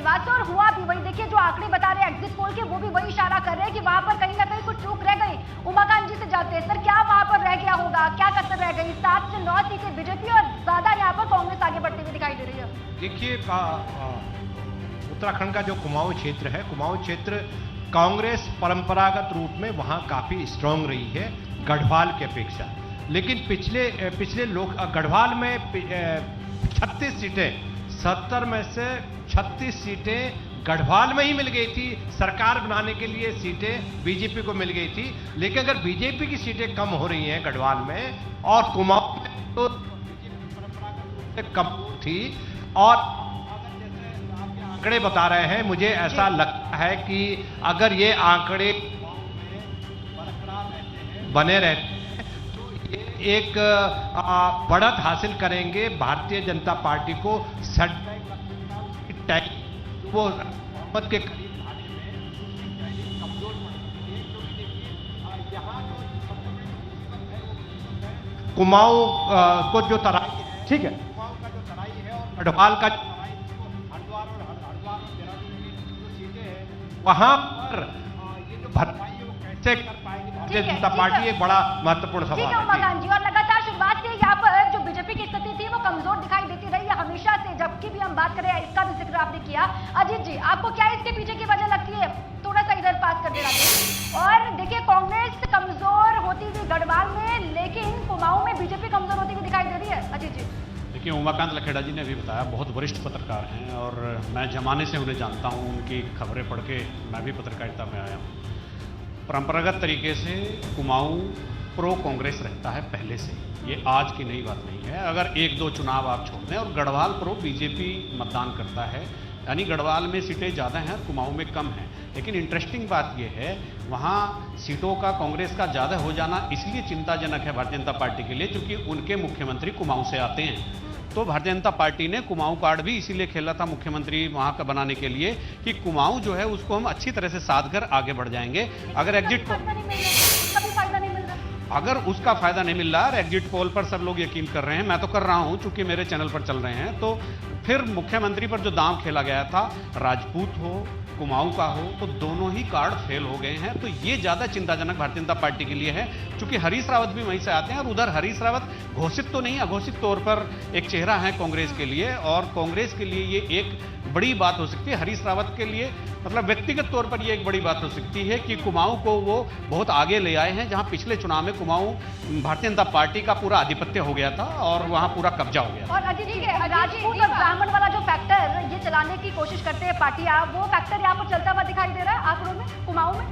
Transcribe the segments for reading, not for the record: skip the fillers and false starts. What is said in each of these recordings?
शुरुआत से और हुआ भी वही। देखिए जो आंकड़े बता रहे हैं एग्जिट पोल के, वो भी वही इशारा कर रहे हैं कि वहां पर कहीं ना कहीं कुछ चूक रह गई। उमाकांत जी से जाते हैं, सर क्या वहां पर रह गया होगा, क्या कसर रह गई? 7 से 9 सीटें बीजेपी और ज्यादा यहाँ पर कांग्रेस आगे बढ़ती हुई दिखाई दे रही है। देखिए उत्तराखंड का जो कुमाऊं क्षेत्र है, कुमाऊं क्षेत्र कांग्रेस परंपरागत रूप में वहां काफी स्ट्रांग रही है गढ़वाल की अपेक्षा। लेकिन पिछले लोग गढ़वाल में 36 सीटें, 70 में से 36 सीटें गढ़वाल में ही मिल गई थी। सरकार बनाने के लिए सीटें बीजेपी को मिल गई थी। लेकिन अगर बीजेपी की सीटें कम हो रही हैं गढ़वाल में और कुमाऊं में, तो बीजेपी परंपरागत रूप से कम थी। और आंकड़े बता रहे हैं, मुझे ऐसा लगता है कि अगर ये आंकड़े बने रहते हैं तो ये एक बढ़त हासिल करेंगे भारतीय जनता पार्टी को। वो हुकूमत के करीब आने में कमजोर पड़ेगी। कुमाऊं को जो तराई है, ठीक है, कुमाऊं का जो तराई है और गढ़वाल का जो तराई, हरिद्वार और देहरादून की जो सीटें हैं, वहां पर ये जो भरपाई है वो कैसे कर पाएगी भारतीय जनता पार्टी, एक बड़ा महत्वपूर्ण सवाल है। उमाकांत जी, और लगातार शुरुआत से यहाँ पर जो बीजेपी की स्थिति थी वो कमजोर दिखाई देती रही है हमेशा से, जबकि भी हम बात करें, इसका भी जिक्र आपने किया। अजीत जी, आपको क्या इसके पीछे की वजह लगती है? थोड़ा सा इधर पास कर देना। और देखिए कांग्रेस कमजोर होती हुई गढ़वाल में, लेकिन कुमाऊं में बीजेपी कमजोर होती हुई दिखाई दे रही है। अजीत जी, देखिए उमाकांत लखेड़ा जी ने अभी बताया, बहुत वरिष्ठ पत्रकार हैं और मैं जमाने से उन्हें जानता हूं, उनकी खबरें पढ़ के मैं भी पत्रकारिता में आया हूं। परंपरागत तरीके से कुमाऊं प्रो कांग्रेस रहता है पहले से, ये आज की नई बात नहीं है। अगर 1-2 चुनाव आप छोड़ दें, और गढ़वाल प्रो बीजेपी मतदान करता है, यानी गढ़वाल में सीटें ज़्यादा हैं और कुमाऊं में कम हैं। लेकिन इंटरेस्टिंग बात यह है, वहाँ सीटों का कांग्रेस का ज़्यादा हो जाना इसलिए चिंताजनक है भारतीय जनता पार्टी के लिए, क्योंकि उनके मुख्यमंत्री कुमाऊं से आते हैं। तो भारतीय जनता पार्टी ने कुमाऊं कार्ड भी इसीलिए खेला था मुख्यमंत्री वहां का बनाने के लिए, कि कुमाऊं जो है उसको हम अच्छी तरह से साध कर आगे बढ़ जाएंगे। अगर एग्जिट अगर उसका फायदा नहीं मिल रहा और एग्जिट पोल पर सब लोग यकीन कर रहे हैं, मैं तो कर रहा हूं चूंकि मेरे चैनल पर चल रहे हैं, तो फिर मुख्यमंत्री पर जो दांव खेला गया था, राजपूत हो कुमाऊं का हो, तो दोनों ही कार्ड फेल हो गए हैं। तो ये ज्यादा चिंताजनक भारतीय जनता पार्टी के लिए है, क्योंकि हरीश रावत भी वहीं से आते हैं और उधर हरीश रावत घोषित तो नहीं, अघोषित तौर पर एक चेहरा है कांग्रेस के लिए, और कांग्रेस के लिए ये एक बड़ी बात हो सकती है। हरीश रावत के लिए मतलब व्यक्तिगत तौर पर ये एक बड़ी बात हो सकती है कि कुमाऊं को वो बहुत आगे ले आए हैं, जहां पिछले चुनाव में कुमाऊं भारतीय जनता पार्टी का पूरा आधिपत्य हो गया था और वहां पूरा कब्जा हो गया। और अजीत जी, राजपूत और ब्राह्मण वाला जो फैक्टर ये चलाने की कोशिश करते हैं पार्टी, वो फैक्टर यहाँ पर चलता हुआ दिखाई दे रहा है आंकड़ों में कुमाऊं में।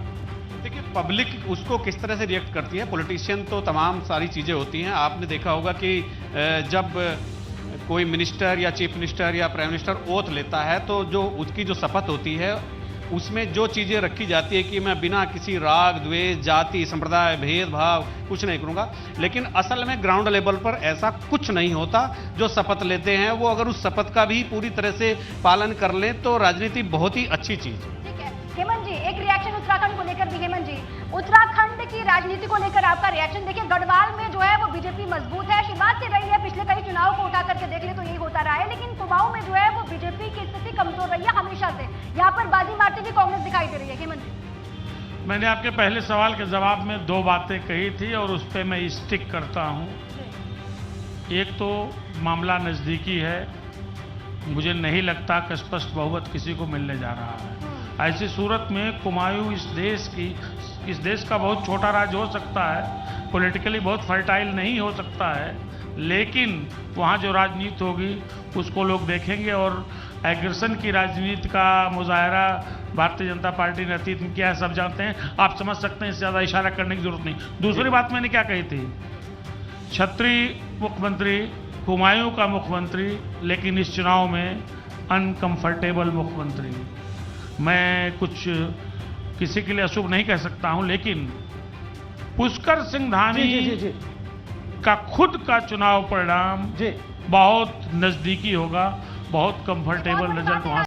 देखिए पब्लिक उसको किस तरह से रिएक्ट करती है, पॉलिटिशियन तो तमाम सारी चीजें होती हैं। आपने देखा होगा कि जब कोई मिनिस्टर या चीफ मिनिस्टर या प्राइम मिनिस्टर ओथ लेता है, तो जो उसकी जो शपथ होती है उसमें जो चीज़ें रखी जाती है कि मैं बिना किसी राग द्वेष जाति संप्रदाय भेदभाव कुछ नहीं करूंगा, लेकिन असल में ग्राउंड लेवल पर ऐसा कुछ नहीं होता। जो शपथ लेते हैं वो अगर उस शपथ का भी पूरी तरह से पालन कर लें तो राजनीति बहुत ही अच्छी चीज है। ठीक है हेमंत जी, एक रिएक्शन उत्तराखंड को लेकर भी। हेमंत जी, उत्तराखंड की राजनीति को लेकर आपका रिएक्शन। देखिए गढ़वाल में जो है वो बीजेपी मजबूत है, शुरुआत से रही है, पिछले कई चुनाव को उठा करके देख ले तो यही होता रहा है, लेकिन कुमाऊं में जो है वो बीजेपी की स्थिति कमजोर रही है हमेशा से। यहाँ पर बाजी मारती हुई कांग्रेस दिखाई दे रही है। हेमंत जी, मैंने आपके पहले सवाल के जवाब में 2 बातें कही थी और उस पर मैं स्टिक करता हूं। एक तो मामला नजदीकी है, मुझे नहीं लगता कि स्पष्ट बहुमत किसी को मिलने जा रहा है। ऐसी सूरत में कुमाऊं इस देश का बहुत छोटा राज्य हो सकता है, पॉलिटिकली बहुत फर्टाइल नहीं हो सकता है, लेकिन वहाँ जो राजनीति होगी उसको लोग देखेंगे। और एग्रेशन की राजनीति का मुजाहरा भारतीय जनता पार्टी ने अतीत में किया है, सब जानते हैं, आप समझ सकते हैं, इससे ज़्यादा इशारा करने की जरूरत नहीं। दूसरी बात मैंने क्या कही थी, क्षत्रिय मुख्यमंत्री, कुमाऊं का मुख्यमंत्री, लेकिन इस चुनाव में अनकंफर्टेबल मुख्यमंत्री। मैं कुछ किसी के लिए अशुभ नहीं कह सकता हूं, लेकिन पुष्कर सिंह धामी का खुद का चुनाव परिणाम बहुत नजदीकी होगा, बहुत कंफर्टेबल रिजल्ट वहां